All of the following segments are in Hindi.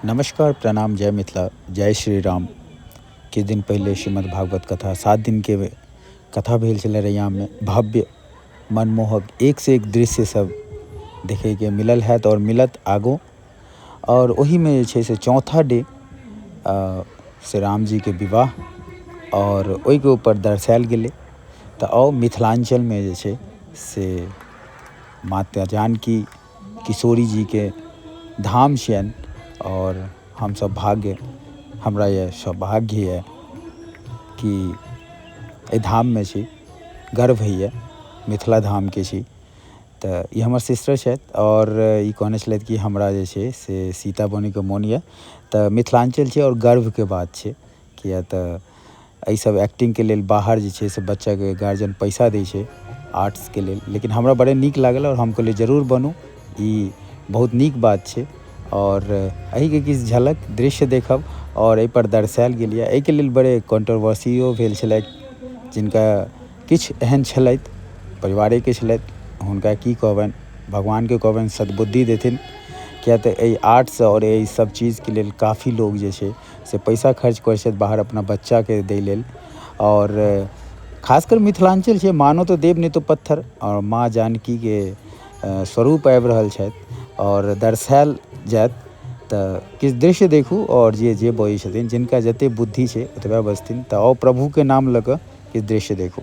नमस्कार, प्रणाम, जय मिथिला, जय श्री राम। किछु दिन पहिले श्रीमद् भागवत कथा 7 दिनके कथा भेल छलै रैयाममे। भव्य, मनमोहक, एक से एक दृश्य सब देखैके मिलल हैत और मिलत आगो। और ओहिमे जे छै से चौथा डे श्री राम जीके विवाह और ओहिके ऊपर दर्शायल गेलै। तऽ आओ मिथिलाञ्चलमे जे छै से माता जानकी किशोरी जीके धाम छियनि और हमसब हमरा ये सौभाग्य ये कि एहि धाममे छी, गर्व होइए मिथिला धामके छी। तऽ ई हमर सिस्टर छथि और ई कहने छलथि कि हमरा जे छै से सीता बनैके मोन यऽ। तऽ मिथिलाञ्चल छै और गर्वके बात छै, किया तऽ एहि सब एक्टिंगके लेल बाहर जे छै से बच्चाके गार्जियन पैसा दै छै आर्ट्सके लेल। लेकिन हमरा बड़े नीक लागल और हम कहलिए जरूर बनू, ई बहुत नीक बात छै। और एहिके किछु झलक दृश्य देखब और एहि पर दर्शायल गेल यऽ। एहिके लेल बड़े कंट्रोवर्सियो भेल छलै, जिनका किछु एहन छलथि परिवारेके छलथि, हुनका की कहबनि, भगवानके कहबनि सद्बुद्धि देथिन। किया तऽ एहि आर्ट्स और एहि सब चीजके लेल काफ़ी लोग जे छै से पैसा खर्च करै छथि बाहर अपना बच्चाके दै लेल। और खासकर मिथिलाञ्चल छै, मानो तो देव नहीं तो पत्थर, और माँ जानकीके स्वरूप आबि रहल छथि और दर्शायल जायत। तऽ किछु दृश्य देखू और जे बजै छथिन, जिनका जते बुद्धि छै ओतबे बजथिन। तऽ आओ प्रभुके नाम लऽ कऽ किछु दृश्य देखू।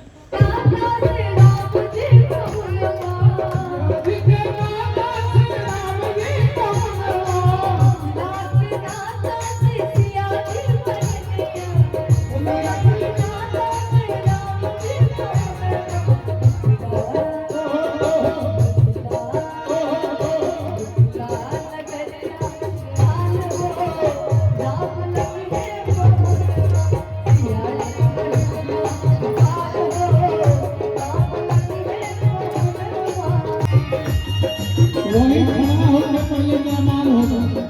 वही खड़ा होकर पहले जयमाल होगा।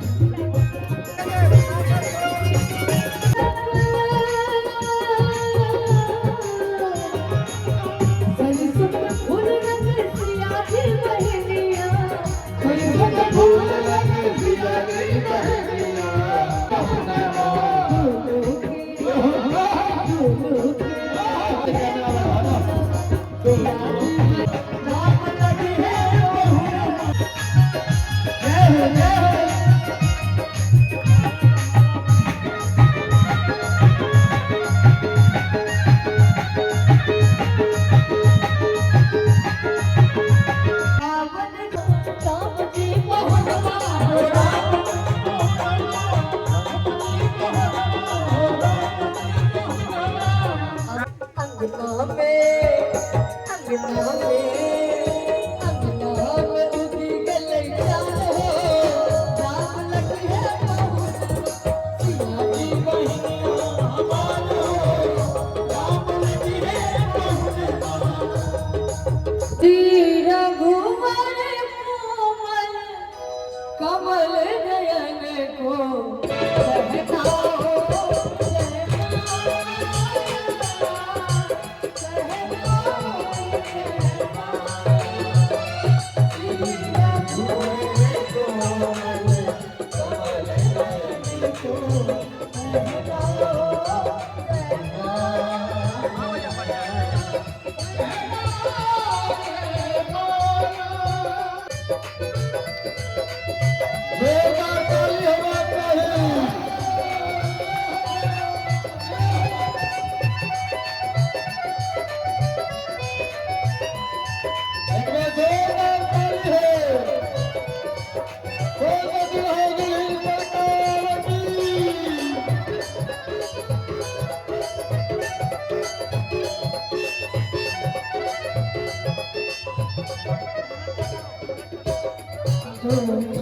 कमल नयन को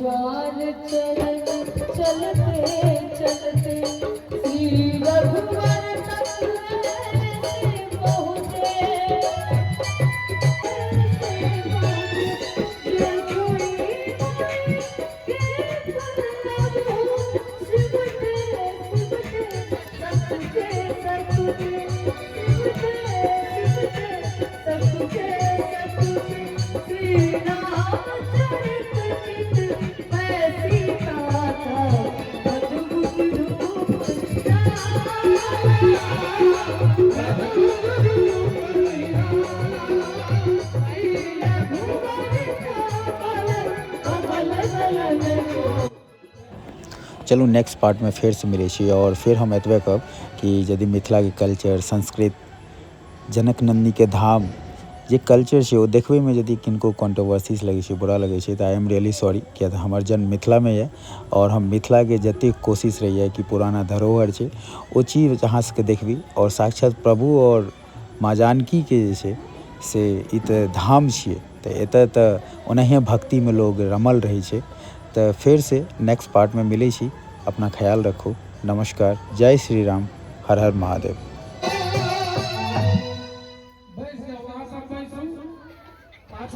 द्वार चलते चलते श्री रघुवर तक पहुँचे। श्री राम चरित मैं सीता था चलू नेक्स्ट पार्ट में फेर से मिलै छी और फिर हम एतबे कहब कि यदि मिथिला के कल्चर संस्कृत जनक नंदी के धाम जे कल्चर छै ओ देखबे में यदि किनको कंट्रोवर्सीज लगे छै बुरा लगे छै तो आई एम रियली सॉरी किया तऽ हमर जन्म मिथिला में है और हम मिथिला के जते कोशिश रही है कि पुराना धरोहर छै ओ चीज अहाँ सबके देखबी और साक्षात प्रभु और माँ जानकी के जे छै से ई तऽ धाम छियै तऽ एतऽ तऽ ओनाहिए भक्ति में लोग रमल रहे छै। तो फिर से नेक्स्ट पार्ट में मिले छी। अपना ख्याल रखो। नमस्कार। जय श्री राम। हर हर महादेव।